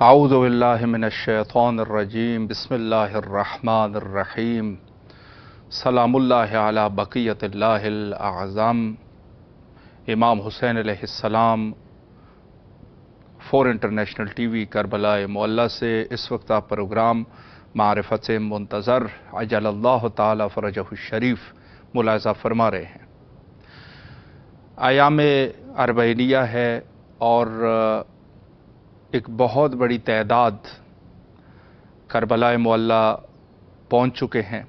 اعوذ باللہ من الشیطان الرجیم بسم اللہ الرحمن الرحیم سلام اللہ علی بقیت اللہ الاعظم امام حسین علیہ السلام فور انٹرنیشنل ٹی وی کربلا معلیٰ سے اس وقت آپ پروگرام معرفت منتظر عجل اللہ تعالی فرجہ الشریف ملاحظہ فرما رہے ہیں۔ ایام اربعینیہ ہے اور ایک بہت بڑی تعداد کربلا معلیٰ پہنچ چکے ہیں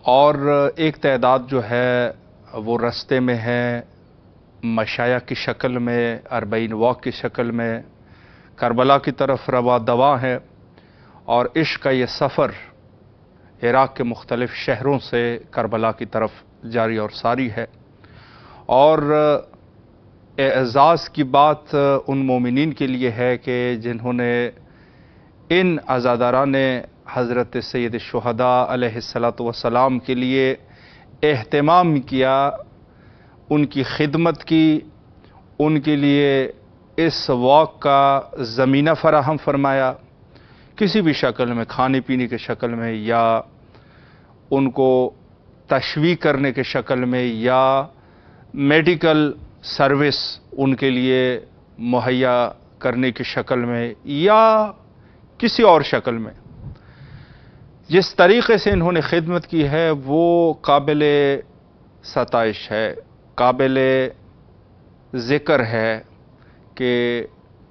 اور ایک تعداد جو ہے وہ رستے میں ہے، مشایا کی شکل میں، اربعین واک کی شکل میں کربلا کی طرف رواں دواں ہے، اور عشق کا یہ سفر عراق کے مختلف شہروں سے کربلا کی طرف جاری اور ساری ہے۔ اور اعزاز کی بات ان مومنین کے لیے ہے کہ جنہوں نے ان عزاداران حضرت سید الشہداء علیہ الصلاۃ والسلام کے لیے اہتمام کیا، ان کی خدمت کی، ان کے لیے اس واک کا زمینہ فراہم فرمایا، کسی بھی شکل میں، کھانے پینے کے شکل میں، یا ان کو تشویق کرنے کے شکل میں، یا میڈیکل سروس ان کے لیے مہیا کرنے کی شکل میں، یا کسی اور شکل میں۔ جس طریقے سے انہوں نے خدمت کی ہے وہ قابل ستائش ہے، قابل ذکر ہے کہ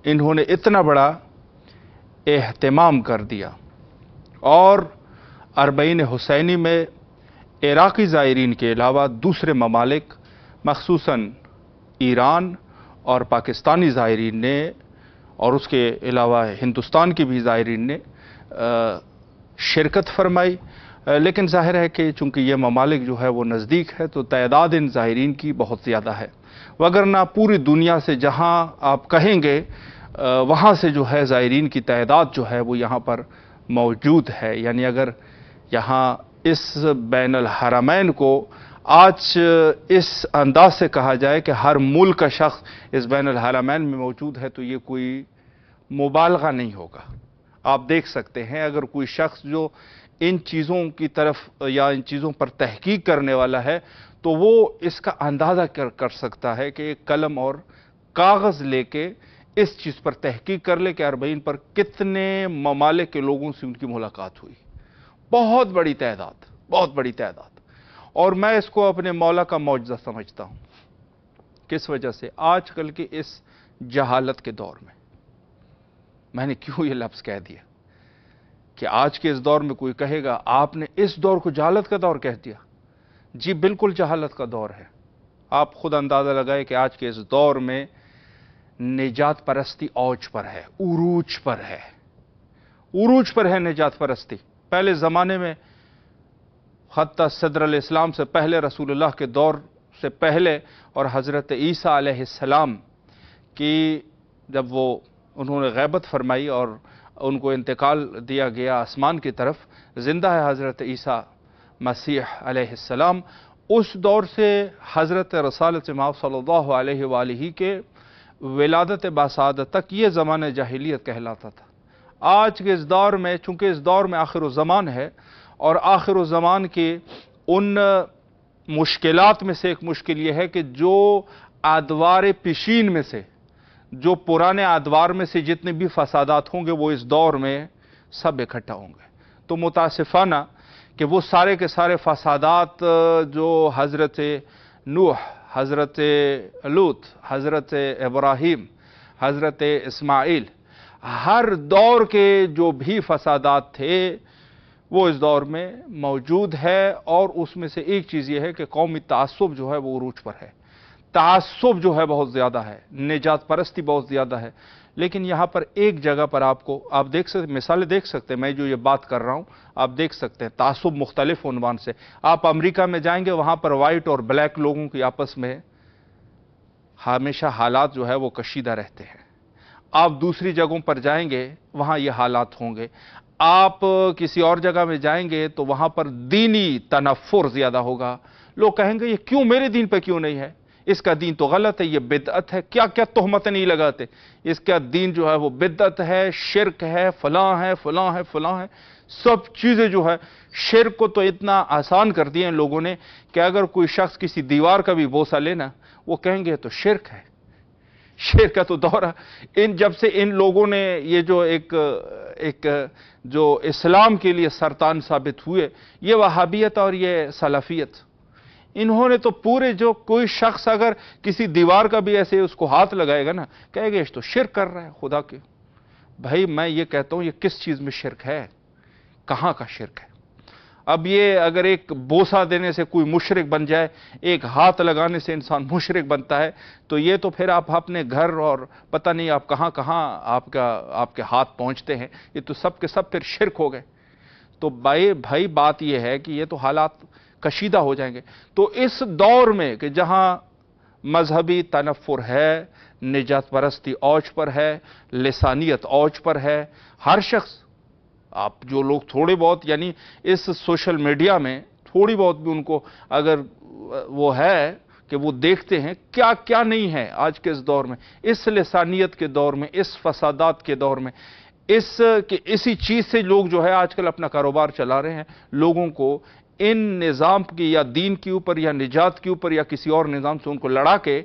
انہوں نے اتنا بڑا اہتمام کر دیا۔ اور اربعین حسینی میں عراقی زائرین کے علاوہ دوسرے ممالک مخصوصاً ایران اور پاکستانی زائرین نے، اور اس کے علاوہ ہندوستان کے بھی زائرین نے شرکت فرمائی، لیکن ظاہر ہے کہ چونکہ یہ ممالک جو ہے وہ نزدیک ہے تو تعداد ان زائرین کی بہت زیادہ ہے، وگرنہ پوری دنیا سے جہاں آپ کہیں گے وہاں سے جو ہے زائرین کی تعداد جو ہے وہ یہاں پر موجود ہے۔ یعنی اگر یہاں اس بین الحرمین کو آج اس انداز سے کہا جائے کہ ہر ملک کا شخص اس بین الحرمین میں موجود ہے تو یہ کوئی مبالغہ نہیں ہوگا۔ آپ دیکھ سکتے ہیں اگر کوئی شخص جو ان چیزوں کی طرف یا ان چیزوں پر تحقیق کرنے والا ہے تو وہ اس کا اندازہ کر سکتا ہے کہ ایک قلم اور کاغذ لے کے اس چیز پر تحقیق کر لے کہ اربعین پر کتنے ممالک کے لوگوں سے ان کی ملاقات ہوئی۔ بہت بڑی تعداد، بہت بڑی تعداد۔ اور میں اس کو اپنے مولا کا معجزہ سمجھتا ہوں۔ کس وجہ سے؟ آج کل کے اس جہالت کے دور میں نے کیوں یہ لفظ کہہ دیا کہ آج کے اس دور میں کوئی کہے گا آپ نے اس دور کو جہالت کا دور کہہ دیا؟ جی بالکل جہالت کا دور ہے۔ آپ خود اندازہ لگائے کہ آج کے اس دور میں نجات پرستی اوج پر ہے، عروج پر ہے، عروج پر ہے نجات پرستی۔ پہلے زمانے میں حتیٰ صدر الاسلام سے پہلے، رسول اللہ کے دور سے پہلے، اور حضرت عیسیٰ علیہ السلام کی جب انہوں نے غیبت فرمائی اور ان کو انتقال دیا گیا آسمان کی طرف، زندہ ہے حضرت عیسیٰ مسیح علیہ السلام، اس دور سے حضرت رسالت مآب صلی اللہ علیہ وآلہ کے ولادت باسعادت تک یہ زمانہ جاہلیت کہلاتا تھا۔ آج کے اس دور میں، چونکہ اس دور میں آخر الزمان ہے، اور آخر الزمان کے ان مشکلات میں سے ایک مشکل یہ ہے کہ جو ادوار پیشین میں سے، جو پرانے ادوار میں سے جتنے بھی فسادات ہوں گے وہ اس دور میں سب اکٹھا ہوں گے۔ تو متاسفانہ کہ وہ سارے کے سارے فسادات جو حضرت نوح، حضرت لوط، حضرت ابراہیم، حضرت اسماعیل، ہر دور کے جو بھی فسادات تھے وہ اس دور میں موجود ہے۔ اور اس میں سے ایک چیز یہ ہے کہ قومی تعصب جو ہے وہ عروج پر ہے، تعصب جو ہے بہت زیادہ ہے، نجات پرستی بہت زیادہ ہے۔ لیکن یہاں پر ایک جگہ پر آپ دیکھ سکتے، مثالیں دیکھ سکتے ہیں، میں جو یہ بات کر رہا ہوں آپ دیکھ سکتے ہیں، تعصب مختلف عنوان سے۔ آپ امریکہ میں جائیں گے وہاں پر وائٹ اور بلیک لوگوں کی آپس میں ہمیشہ حالات جو ہے وہ کشیدہ رہتے ہیں۔ آپ دوسری جگہوں پر جائیں گے وہاں یہ حالات ہوں گے۔ آپ کسی اور جگہ میں جائیں گے تو وہاں پر دینی تنفر زیادہ ہوگا، لوگ کہیں گے یہ کیوں میرے دین پہ کیوں نہیں ہے، اس کا دین تو غلط ہے، یہ بدعت ہے، کیا کیا تہمتیں نہیں لگاتے، اس کا دین جو ہے وہ بدعت ہے، شرک ہے، فلاں ہے، فلاں ہے، فلاں ہے، سب چیزیں جو ہے شرک کو تو اتنا آسان کر دیا ان لوگوں نے کہ اگر کوئی شخص کسی دیوار کا بھی بوسہ لینا وہ کہیں گے تو شرک ہے، شرک کا تو دورہ جب سے ان لوگوں نے یہ جو ایک جو اسلام کے لیے سرطان ثابت ہوئے، یہ وہابیت اور یہ سلفیت، انہوں نے تو پورے جو کوئی شخص اگر کسی دیوار کا بھی ایسے اس کو ہاتھ لگائے گا نا کہے گا اس تو شرک کر رہا ہے خدا کے۔ بھائی میں یہ کہتا ہوں یہ کس چیز میں شرک ہے، کہاں کا شرک ہے؟ اب یہ اگر ایک بوسہ دینے سے کوئی مشرک بن جائے، ایک ہاتھ لگانے سے انسان مشرک بنتا ہے، تو یہ تو پھر آپ اپنے گھر اور پتہ نہیں آپ کہاں کہاں آپ کے ہاتھ پہنچتے ہیں، یہ تو سب کے سب پھر شرک ہو گئے۔ تو بھائی بات یہ ہے کہ یہ تو حالات کشیدہ ہو جائیں گے۔ تو اس دور میں کہ جہاں مذہبی تنفر ہے، نجات پرستی اوج پر ہے، لسانیت اوج پر ہے، ہر شخص، آپ جو لوگ تھوڑے بہت یعنی اس سوشل میڈیا میں تھوڑی بہت بھی ان کو اگر وہ ہے کہ وہ دیکھتے ہیں کیا کیا نہیں ہے آج کے اس دور میں، اس لسانیت کے دور میں، اس فسادات کے دور میں، اسی چیز سے لوگ جو ہے آج کل اپنا کاروبار چلا رہے ہیں، لوگوں کو ان نظام کی یا دین کے اوپر یا نجات کے اوپر یا کسی اور نظام سے ان کو لڑا کے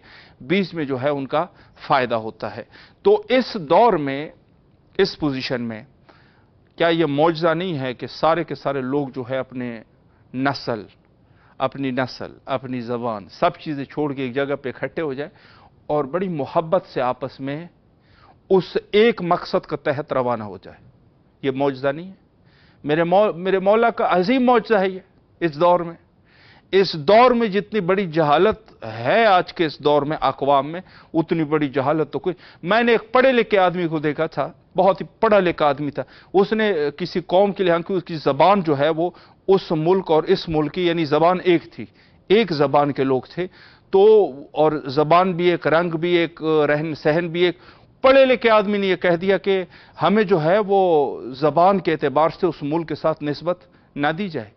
بیچ میں جو ہے ان کا فائدہ ہوتا ہے۔ تو اس دور میں، اس پوزیشن میں کیا یہ معجزہ نہیں ہے کہ سارے کے سارے لوگ جو ہے اپنی نسل، اپنی زبان، سب چیزیں چھوڑ کے ایک جگہ پہ اکٹھے ہو جائیں اور بڑی محبت سے آپس میں اس ایک مقصد کے تحت روانہ ہو جائے؟ یہ معجزہ نہیں ہے؟ میرے مولا کا عظیم معجزہ ہے یہ اس دور میں جتنی بڑی جہالت ہے آج کے اس دور میں اقوام میں، اتنی بڑی جہالت تو کوئی۔ میں نے ایک پڑھے لکھے آدمی کو دیکھا تھا، بہت ہی پڑھا لکھا آدمی تھا، اس نے کسی قوم کے لیے اس کی زبان جو ہے وہ اس ملک اور اس ملک کی یعنی زبان ایک تھی، ایک زبان کے لوگ تھے، تو اور زبان بھی ایک، رنگ بھی ایک، رہن سہن بھی ایک۔ پڑھے لکھے آدمی نے یہ کہہ دیا کہ ہمیں جو ہے وہ زبان کے اعتبار سے اس ملک کے ساتھ نسبت نہ دی جائے،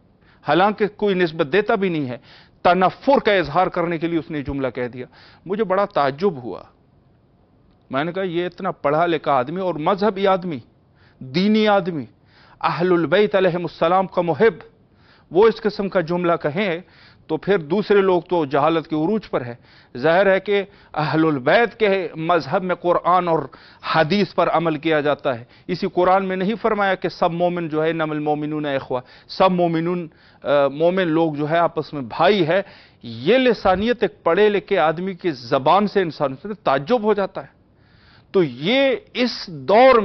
حالانکہ کوئی نسبت دیتا بھی نہیں ہے، تنفر کا اظہار کرنے کے لیے اس نے جملہ کہہ دیا۔ مجھے بڑا تعجب ہوا، میں نے کہا یہ اتنا پڑھا لکھا آدمی اور مذہبی آدمی، دینی آدمی، اہل البیت علیہم السلام کا محب، وہ اس قسم کا جملہ کہیں تو پھر دوسرے لوگ تو جہالت کے عروج پر ہے۔ ظاہر ہے کہ اہل البیت کے مذہب میں قرآن اور حدیث پر عمل کیا جاتا ہے۔ اسی قرآن میں نہیں فرمایا کہ سب مومن جو ہے انما المومنون اخوہ، سب مومن لوگ جو ہے آپس میں بھائی ہے۔ یہ لسانیت ایک پڑھے لکھے آدمی کی زبان سے انسان سے تعجب ہو جاتا ہے۔ تو یہ اس دور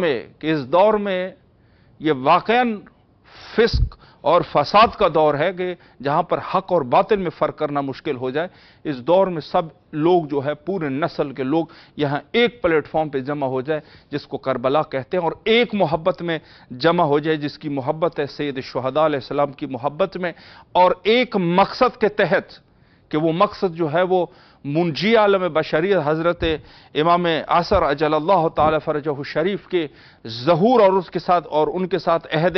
میں یہ واقعاً فسق اور فساد کا دور ہے کہ جہاں پر حق اور باطل میں فرق کرنا مشکل ہو جائے، اس دور میں سب لوگ جو ہے پورے نسل کے لوگ یہاں ایک پلیٹ فارم پہ جمع ہو جائے جس کو کربلا کہتے ہیں، اور ایک محبت میں جمع ہو جائے جس کی محبت ہے سید الشہداء علیہ السلام کی محبت میں، اور ایک مقصد کے تحت کہ وہ مقصد جو ہے وہ منجی عالم بشریت حضرت امام عصر اجل اللہ تعالی فرجہ الشریف کے ظہور اور ان کے ساتھ عہد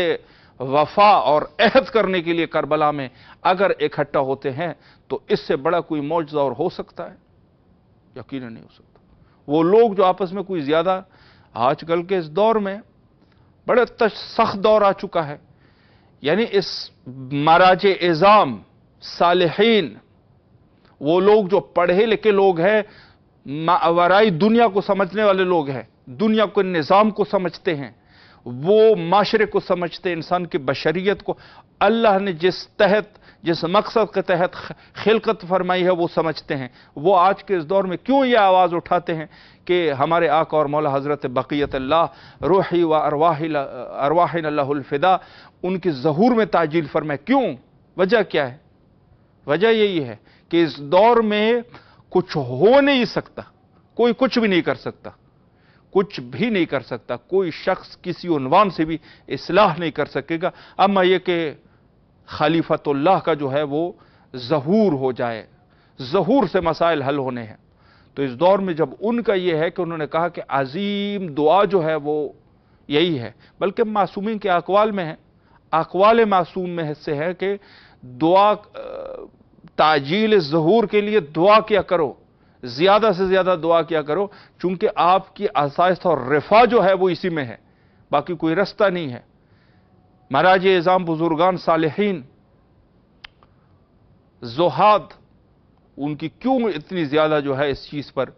وفا اور عہد کرنے کے لیے کربلا میں اگر اکٹھا ہوتے ہیں تو اس سے بڑا کوئی معجزہ اور ہو سکتا ہے؟ یقیناً نہیں ہو سکتا۔ وہ لوگ جو آپس میں کوئی زیادہ، آج کل کے اس دور میں بڑے سخت دور آ چکا ہے، یعنی اس مراج اعظام صالحین، وہ لوگ جو پڑھے لکھے لوگ ہیں، ماورائی دنیا کو سمجھنے والے لوگ ہیں، دنیا کے نظام کو سمجھتے ہیں، وہ معاشرے کو سمجھتے ہیں، انسان کی بشریت کو اللہ نے جس مقصد کے تحت خلقت فرمائی ہے وہ سمجھتے ہیں۔ وہ آج کے اس دور میں کیوں یہ آواز اٹھاتے ہیں کہ ہمارے آقا اور مولا حضرت بقیت اللہ روحی و ارواحنا اللہ الفدا ان کے ظہور میں تعجیل فرمائے؟ کیوں؟ وجہ کیا ہے؟ وجہ یہی ہے کہ اس دور میں کچھ ہو نہیں سکتا، کوئی کچھ بھی نہیں کر سکتا، کچھ بھی نہیں کر سکتا، کوئی شخص کسی عنوان سے بھی اصلاح نہیں کر سکے گا، اما یہ کہ خلیفۃ اللہ کا جو ہے وہ ظہور ہو جائے، ظہور سے مسائل حل ہونے ہیں۔ تو اس دور میں جب ان کا یہ ہے کہ انہوں نے کہا کہ عظیم دعا جو ہے وہ یہی ہے، بلکہ معصومین کے اقوال میں ہے، اقوال معصوم میں سے ہے کہ دعا، تعجیل ظہور کے لیے دعا کیا کرو، ज़्यादा से ज़्यादा दुआ किया करो, चूंकि आपकी आसाइश और रिफा जो है वो इसी में है, बाकी कोई रास्ता नहीं है। महाराज एज़ाम, बुजुर्गान, सालिहीन, ज़ुहाद, उनकी क्यों इतनी ज़्यादा जो है इस चीज़ पर,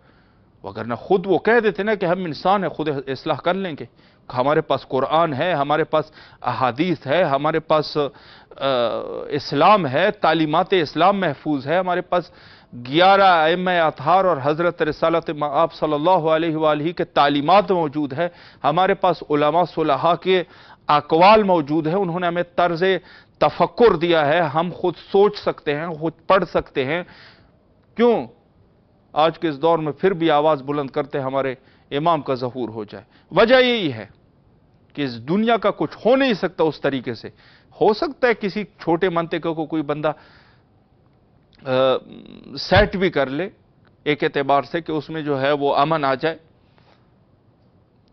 वगरना खुद वो कह देते ना कि हम इंसान हैं, खुद इस्लाह कर लेंगे। हमारे पास कुरान है, हमारे पास अहादीस है, हमारे पास इस्लाम है, तालीमात इस्लाम महफूज है, हमारे पास 11 अइम्मा अतहार और हज़रत रिसालत आप सल्लल्लाहु अलैहि वालैहि के तालीमात मौजूद है, हमारे पास उलमा सुलहा के अक़वाल मौजूद है, उन्होंने हमें तर्ज़ तफक्कुर दिया है, हम खुद सोच सकते हैं, खुद पढ़ सकते हैं। क्यों आज के इस दौर में फिर भी आवाज़ बुलंद करते हमारे इमाम का ज़हूर हो जाए? वजह यही है कि इस दुनिया का कुछ हो नहीं सकता उस तरीके से। हो सकता है किसी छोटे मंतिक़े को कोई बंदा सेट भी कर ले एक एतबार से कि उसमें जो है वो अमन आ जाए,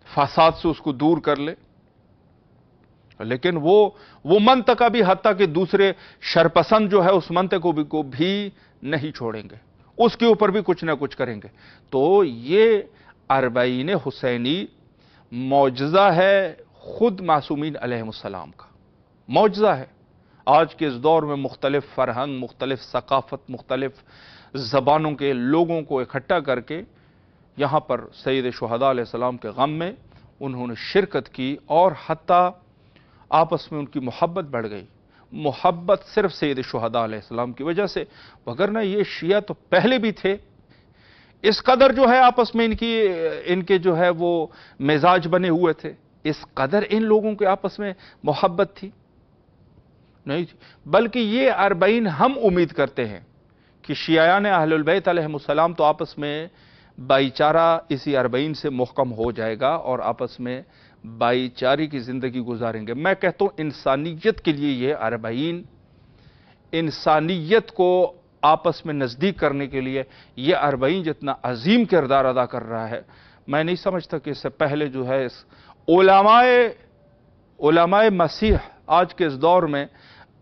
फसाद से उसको दूर कर ले, लेकिन वो मंतका भी हत्ता कि दूसरे शरपसंद जो है उस मंतके को भी नहीं छोड़ेंगे, उसके ऊपर भी कुछ ना कुछ करेंगे। तो ये अरबईन हुसैनी मौजज़ा है खुद मासूमीन अलैहिमुस्सलाम का, मौजज़ा है। आज के इस दौर में मुख्तलिफ फरहंग, मुख्तलिफ सकाफत, मुख्तलिफ ज़बानों के लोगों को इकट्ठा करके यहाँ पर सैयद शुहदा अलैहिस्सलाम के गम में उन्होंने शिरकत की, और हत्ता आपस में उनकी मोहब्बत बढ़ गई। मोहब्बत सिर्फ सैयद शुहदा अलैहिस्सलाम की वजह से, वगरना ये शिया तो पहले भी थे। इस कदर जो है आपस में इनके जो है वो मिजाज बने हुए थे, इस कदर इन लोगों के आपस में मोहब्बत थी नहीं थी। बल्कि ये अरबईन हम उम्मीद करते हैं कि शियायान अहलुल बैत अलैहिमुस्सलाम तो आपस में भाईचारा इसी अरबईन से मुहकम हो जाएगा और आपस में भाईचारे की जिंदगी गुजारेंगे। मैं कहता हूं इंसानियत के लिए ये अरबईन, इंसानियत को आपस में नजदीक करने के लिए ये अरबईन जितना अजीम किरदार अदा कर रहा है, मैं नहीं समझता कि इससे पहले जो है इस उलमाए मसीह आज के इस दौर में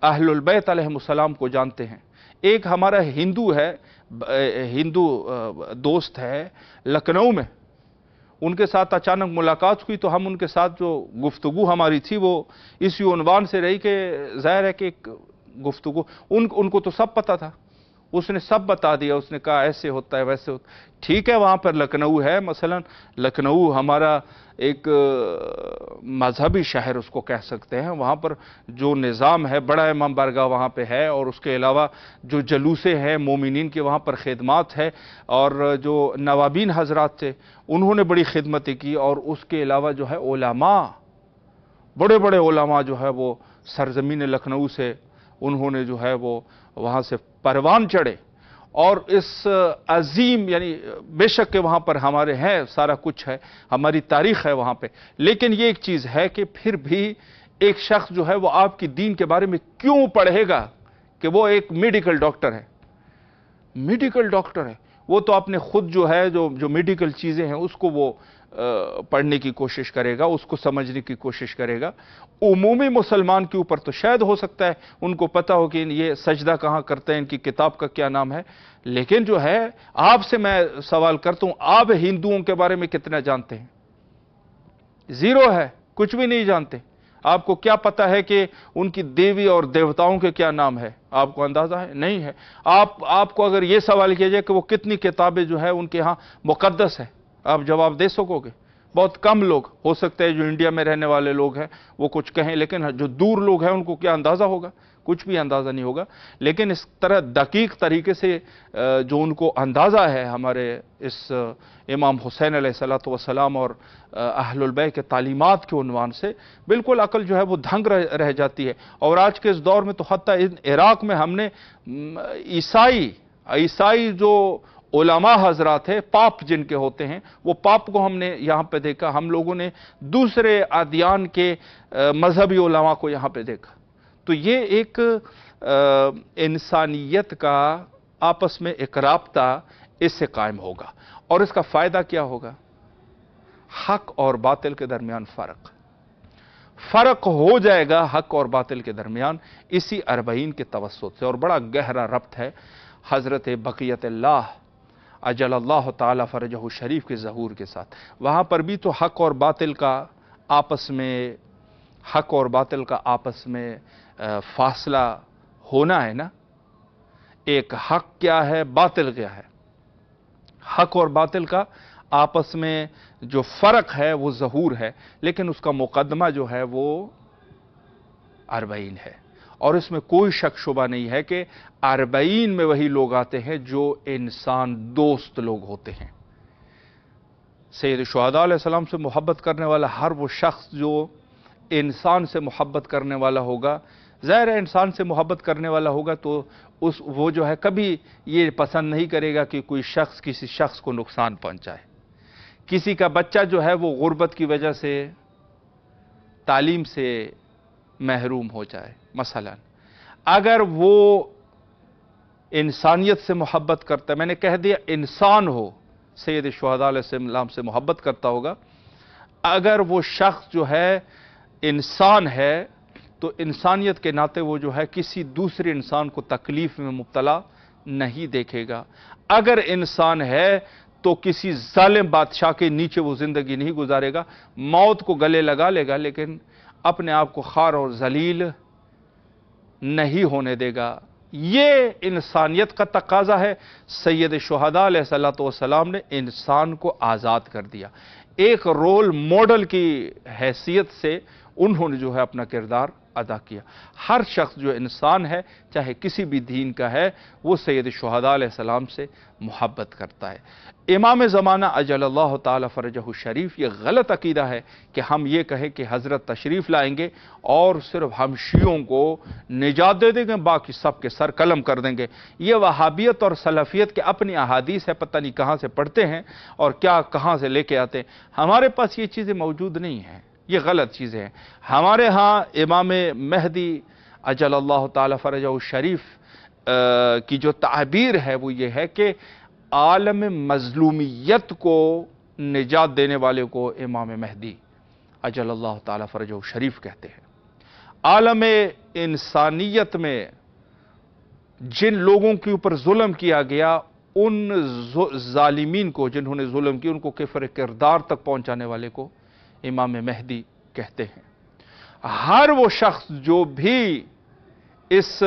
अहलुल बैत अलैहिमुस्सलाम को जानते हैं। एक हमारा हिंदू दोस्त है लखनऊ में, उनके साथ अचानक मुलाकात हुई तो हम उनके साथ जो गुफ्तगू हमारी थी वो इसी उन्वान से रही कि ज़ाहिर है कि एक गुफ्तगू उनको तो सब पता था, उसने सब बता दिया। उसने कहा ऐसे होता है, वैसे होता है। ठीक है, वहाँ पर लखनऊ है, मसलन लखनऊ हमारा एक मजहबी शहर उसको कह सकते हैं, वहाँ पर जो निज़ाम है, बड़ा इमाम बारगाह वहाँ पे है, और उसके अलावा जो जलूसे हैं मोमिनीन के वहाँ पर खिदमत है, और जो नवाबीन हजरात थे उन्होंने बड़ी खिदमतें की, और उसके अलावा जो है उलमा, बड़े बड़े उलमा जो है वो सरजमीन लखनऊ से उन्होंने जो है वो वहाँ से परवान चढ़े, और इस अजीम यानी बेशक के वहाँ पर हमारे हैं, सारा कुछ है, हमारी तारीख है वहाँ पे, लेकिन ये एक चीज़ है कि फिर भी एक शख्स जो है वो आपकी दीन के बारे में क्यों पढ़ेगा कि वो एक मेडिकल डॉक्टर है। मेडिकल डॉक्टर है वो तो अपने खुद जो है जो मेडिकल चीज़ें हैं उसको वो पढ़ने की कोशिश करेगा, उसको समझने की कोशिश करेगा। उमूमी मुसलमान के ऊपर तो शायद हो सकता है उनको पता हो कि ये सजदा कहाँ करते हैं, इनकी किताब का क्या नाम है, लेकिन जो है आपसे मैं सवाल करता हूं, आप हिंदुओं के बारे में कितना जानते हैं? जीरो है, कुछ भी नहीं जानते। आपको क्या पता है कि उनकी देवी और देवताओं के क्या नाम है? आपको अंदाजा है? नहीं है। आपको अगर यह सवाल किया जाए कि वो कितनी किताबें जो है उनके यहां मुकद्दस है, आप जवाब दे सकोगे? बहुत कम लोग हो सकते हैं, जो इंडिया में रहने वाले लोग हैं वो कुछ कहें, लेकिन जो दूर लोग हैं उनको क्या अंदाजा होगा? कुछ भी अंदाजा नहीं होगा। लेकिन इस तरह दकीक तरीके से जो उनको अंदाजा है हमारे इस इमाम हुसैन अलैहिस्सलातु वस्सलाम और अहलुल बैत के तालीमात के उन्वान से, बिल्कुल अकल जो है वो दंग रह जाती है। और आज के इस दौर में तो हत्ता इराक में हमने ईसाई जो उलमा हजरात है, पाप जिनके होते हैं, वो पाप को हमने यहां पे देखा। हम लोगों ने दूसरे अदियान के मजहबी उलमा को यहां पे देखा। तो ये एक इंसानियत का आपस में एक राब्ता इससे कायम होगा। और इसका फायदा क्या होगा? हक और बातिल के दरमियान फर्क हो जाएगा, हक और बातिल के दरमियान, इसी अरबईन के तवस्सुत से। और बड़ा गहरा रब्त है हजरत बक़ियतुल्लाह अजल अल्लाह ताला फरजहु शरीफ के ज़हूर के साथ। वहाँ पर भी तो हक और बातिल का आपस में फासला होना है ना। एक हक क्या है, बातिल क्या है। हक और बातिल का आपस में जो फर्क है वो ज़हूर है, लेकिन उसका मुकदमा जो है वो अरबईन है। और इसमें कोई शक शुबा नहीं है कि अरबईन में वही लोग आते हैं जो इंसान दोस्त लोग होते हैं। सैयद शुहदा अलैहिस्सलाम से मोहब्बत करने वाला हर वो शख्स जो इंसान से मोहब्बत करने वाला होगा, ज़ाहिर है इंसान से मोहब्बत करने वाला होगा तो वो जो है कभी ये पसंद नहीं करेगा कि कोई शख्स किसी शख्स को नुकसान पहुंचाए। किसी का बच्चा जो है वो गुर्बत की वजह से तालीम से महरूम हो जाए, मसलन अगर वो इंसानियत से मोहब्बत करता है, मैंने कह दिया इंसान हो, सैयद शुहदा अलैहिस्सलाम से मोहब्बत करता होगा, अगर वो शख्स जो है इंसान है तो इंसानियत के नाते वो जो है किसी दूसरे इंसान को तकलीफ में मुब्तला नहीं देखेगा। अगर इंसान है तो किसी जालिम बादशाह के नीचे वो जिंदगी नहीं गुजारेगा, मौत को गले लगा लेगा, लेकिन अपने आप को खार और जलील नहीं होने देगा। ये इंसानियत का तकाजा है। सैयद शुहदा अलैहिस्सलातु वस्सलाम ने इंसान को आज़ाद कर दिया। एक रोल मॉडल की हैसियत से उन्होंने जो है अपना किरदार अदा किया। हर शख्स जो इंसान है, चाहे किसी भी दीन का है, वो सैयद शुहदा अलैहिस्सलाम से मोहब्बत करता है। इमाम ज़माना अजलल्लाहु ताला फरजहु शरीफ, ये गलत अकीदा है कि हम ये कहें कि हज़रत तशरीफ़ लाएंगे और सिर्फ हम शियों को निजात दे देंगे, बाकी सब के सर कलम कर देंगे। ये वहाबियत और सलफ़ियत के अपनी अहादीस है, पता नहीं कहाँ से पढ़ते हैं और क्या कहाँ से लेके आते हैं। हमारे पास ये चीज़ें मौजूद नहीं हैं, ये गलत चीज़ें हैं। हमारे यहाँ इमाम महदी अजलल्लाहु ताला फरजहु शरीफ की जो ताबीर है वो ये है कि आलम मज़लूमियत को निजात देने वाले को इमाम महदी अजलल्लाहु ताला फरजहु शरीफ कहते हैं। आलम इंसानियत में जिन लोगों के ऊपर जुल्म किया गया, उन जालिमीन को जिन्होंने जुल्म किया, उनको किफ़र किरदार तक पहुंचाने वाले को इमाम महदी कहते हैं। हर वो शख्स जो भी इस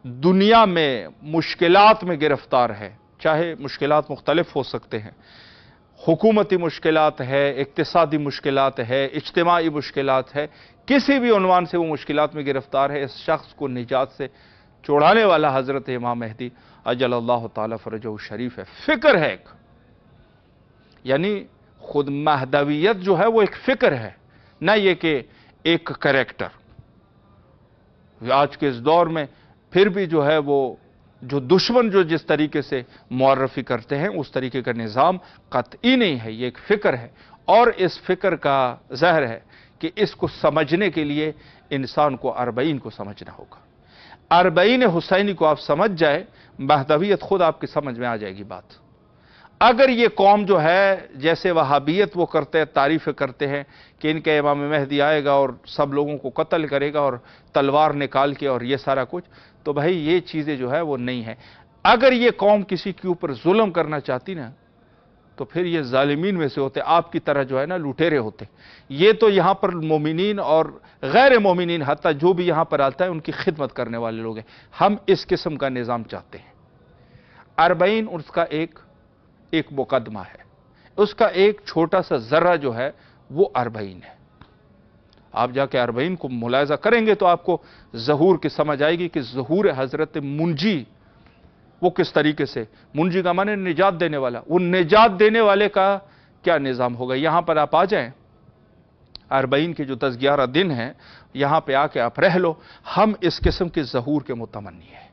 दुनिया में मुश्किलात में गिरफ्तार है, चाहे मुश्किलात मुख्तलिफ हो सकते हैं, हुकूमती मुश्किलात है, इक्तिसादी मुश्किलात है, इज्तिमाई मुश्किलात है, किसी भी उन्वान से वो मुश्किलात में गिरफ्तार है, इस शख्स को निजात से छुड़ाने वाला हज़रत इमाम महदी अजलल्लाहु ताला फरजहु शरीफ है। फ़िक्र है एक, यानी खुद महदवियत जो है वो एक फ़िक्र है, ना ये कि एक कैरेक्टर। आज के इस दौर में फिर भी जो है वो जो दुश्मन जो जिस तरीके से मुअर्रफी करते हैं उस तरीके का निज़ाम कतई नहीं है, ये एक फ़िक्र है। और इस फ़िक्र का ज़ाहिर है कि इसको समझने के लिए इंसान को अरबईन को समझना होगा। अरबईन हुसैनी को आप समझ जाए, महदवियत खुद आपकी समझ में आ जाएगी बात। अगर ये कौम जो है जैसे वहाबियत वो करते हैं, तारीफ़ करते हैं कि इनके इमाम महदी आएगा और सब लोगों को कत्ल करेगा और तलवार निकाल के और ये सारा कुछ, तो भाई ये चीज़ें जो है वो नहीं है। अगर ये कौम किसी के ऊपर जुल्म करना चाहती ना, तो फिर ये जालिमीन में से होते, आपकी तरह जो है ना लुटेरे होते। ये तो यहाँ पर मोमिनीन और गैर मोमिनीन, हत्ता जो भी यहाँ पर आता है उनकी खिदमत करने वाले लोग हैं। हम इस किस्म का निज़ाम चाहते हैं। अरबईन उसका एक मुकदमा है, उसका एक छोटा सा जर्रा जो है वो अरबईन है। आप जाके अरबईन को मुलायजा करेंगे तो आपको ज़हूर की समझ आएगी कि ज़हूर हज़रत मुंजी वो किस तरीके से, मुंजी का माने निजात देने वाला, वो निजात देने वाले का क्या निज़ाम होगा। यहां पर आप आ जाएं, अरबईन के जो 10-11 दिन हैं यहां पे आके आप रह लो। हम इस किस्म के ज़हूर के मुतमन्नी हैं।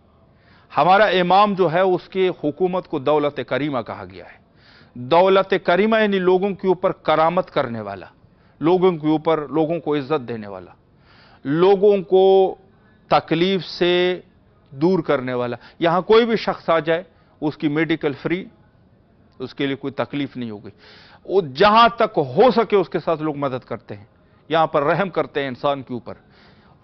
हमारा इमाम जो है उसकी हुकूमत को दौलत करीमा कहा गया है। दौलत करीमा यानी लोगों के ऊपर करामत करने वाला, लोगों के ऊपर लोगों को इज्जत देने वाला, लोगों को तकलीफ से दूर करने वाला। यहां कोई भी शख्स आ जाए उसकी मेडिकल फ्री, उसके लिए कोई तकलीफ नहीं होगी। वो जहां तक हो सके उसके साथ लोग मदद करते हैं, यहां पर रहम करते हैं इंसान के ऊपर,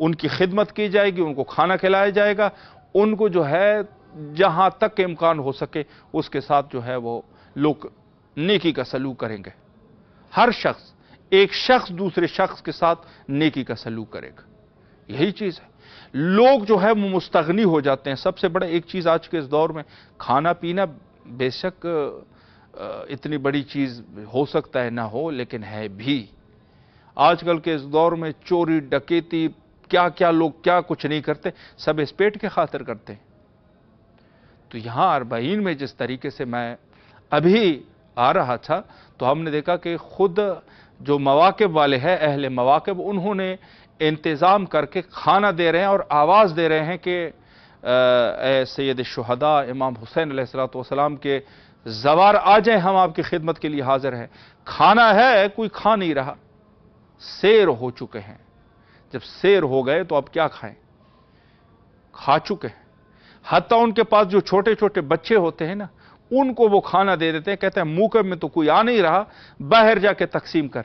उनकी खिदमत की जाएगी, उनको खाना खिलाया जाएगा, उनको जो है जहां तक इम्कान हो सके उसके साथ जो है वो लोग नेकी का सलूक करेंगे। हर शख्स, एक शख्स दूसरे शख्स के साथ नेकी का सलूक करेगा, यही चीज है। लोग जो है वो मुस्तगनी हो जाते हैं। सबसे बड़ा एक चीज आज के इस दौर में, खाना पीना बेशक इतनी बड़ी चीज हो सकता है ना हो, लेकिन है भी। आजकल के इस दौर में चोरी डकैती क्या क्या लोग क्या कुछ नहीं करते, सब इस पेट के खातिर करते हैं। तो यहां अरबाइन में जिस तरीके से मैं अभी आ रहा था तो हमने देखा कि खुद जो मवाकिब वाले हैं, अहले मवाकिब, उन्होंने इंतज़ाम करके खाना दे रहे हैं और आवाज़ दे रहे हैं कि सैयद शुहदा इमाम हुसैन अलैहिस्सलाम के ज़वार आ जाए, हम आपकी खिदमत के लिए हाजिर हैं। खाना है, कोई खा नहीं रहा, शेर हो चुके हैं। जब शेर हो गए तो अब क्या खाएं, खा चुके हैं। हत्ता उनके पास जो छोटे छोटे बच्चे होते हैं ना, उनको वो खाना दे देते हैं, कहते हैं मुंह में तो कोई आ नहीं रहा, बाहर जाके तकसीम कर,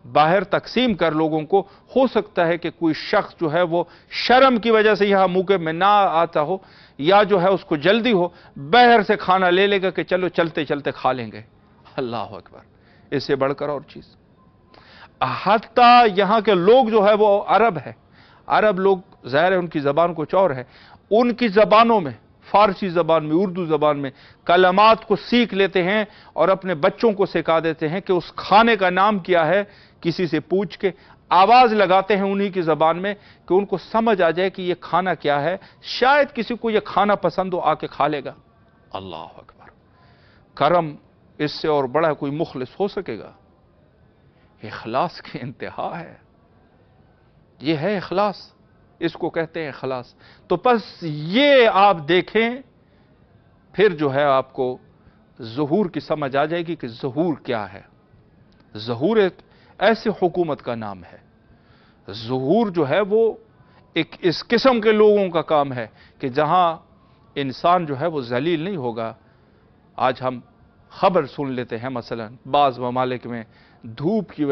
बाहर तकसीम कर लोगों को। हो सकता है कि कोई शख्स जो है वो शर्म की वजह से यहां मुंह में ना आता हो, या जो है उसको जल्दी हो, बाहर से खाना ले लेगा कि चलो चलते चलते खा लेंगे। अल्लाह अकबर, इससे बढ़कर और चीज। हत्ता यहां के लोग जो है वो अरब है, अरब लोग, ज़ाहिर है उनकी जबान कुछ और है, उनकी जबानों में, फारसी जबान में, उर्दू जबान में कलमात को सीख लेते हैं और अपने बच्चों को सिखा देते हैं कि उस खाने का नाम क्या है, किसी से पूछ के आवाज लगाते हैं उन्हीं की जबान में कि उनको समझ आ जाए कि यह खाना क्या है। शायद किसी को यह खाना पसंद हो, आके खा लेगा। अल्लाह अकबर, करम इससे और बड़ा कोई मुखलिस हो सकेगा? इखलास की इंतहा है, यह है इखलास, इसको कहते हैं इखलास। तो बस ये आप देखें, फिर जो है आपको ज़हूर की समझ आ जाएगी कि ज़हूर क्या है। ज़हूर एक ऐसी हुकूमत का नाम है। ज़हूर जो है वो एक इस किस्म के लोगों का काम है कि जहां इंसान जो है वो जलील नहीं होगा। आज हम खबर सुन लेते हैं, मसलन बाज़ ममालिक में धूप की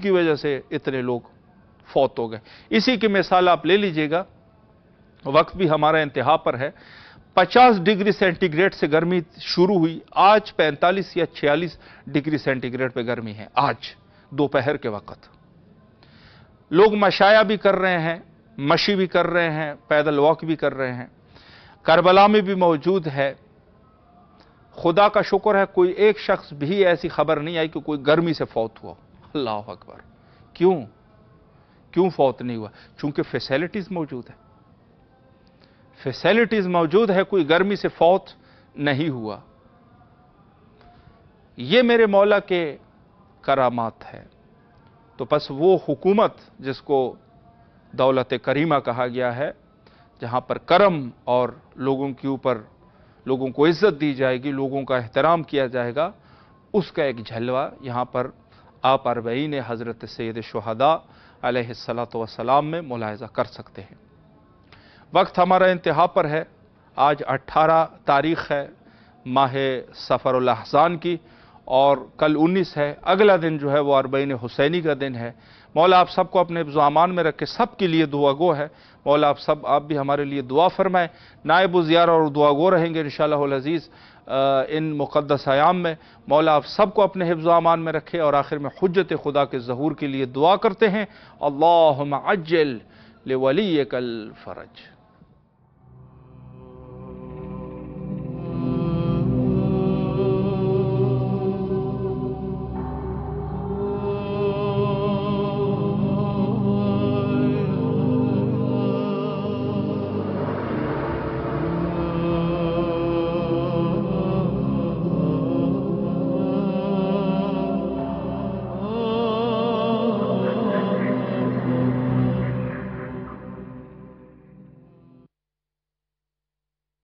वजह से इतने लोग फौत हो गए। इसी की मिसाल आप ले लीजिएगा, वक्त भी हमारा इंतहा पर है। 50 डिग्री सेंटीग्रेड से गर्मी शुरू हुई, आज 45 या 46 डिग्री सेंटीग्रेड पे गर्मी है। आज दोपहर के वक्त लोग मशाया भी कर रहे हैं, मशी भी कर रहे हैं, पैदल वॉक भी कर रहे हैं। करबला में भी मौजूद है। खुदा का शुक्र है कोई एक शख्स भी ऐसी खबर नहीं आई कि कोई गर्मी से फौत हुआ। अल्लाह अकबर। क्यों फौत नहीं हुआ? चूंकि फैसिलिटीज मौजूद है, फैसिलिटीज मौजूद है, कोई गर्मी से फौत नहीं हुआ। ये मेरे मौला के करामात है। तो बस वो हुकूमत जिसको दौलत करीमा कहा गया है, जहां पर करम और लोगों के ऊपर लोगों को इज्जत दी जाएगी, लोगों का एहतराम किया जाएगा, उसका एक झलवा यहां पर आप अरबईन हज़रत सैयद शुहदा अलैहिस्सलातु वस्सलाम में मुलाहिज़ा कर सकते हैं। वक्त हमारा इंतहा पर है। आज 18 तारीख है माह सफ़रुल अहज़ान की, और कल 19 है। अगला दिन जो है वो अरबईन हुसैनी का दिन है। मौला आप सबको अपने ज़ुआमान में रख के सब के लिए दुआ गो है। मौला आप भी हमारे लिए दुआ फरमाएं। नायब ज़ियारा और दुआ गो रहेंगे इंशाअल्लाहुल अज़ीज़ इन मुक़द्दस अयाम में। मौला आप सबको अपने हिफ्ज़-ओ-अमान में रखे। और आखिर में हुज्जत खुदा के ज़हूर के लिए दुआ करते हैं, अल्लाहुम्मा अज्जिल लिवलिय्यकल फ़रज।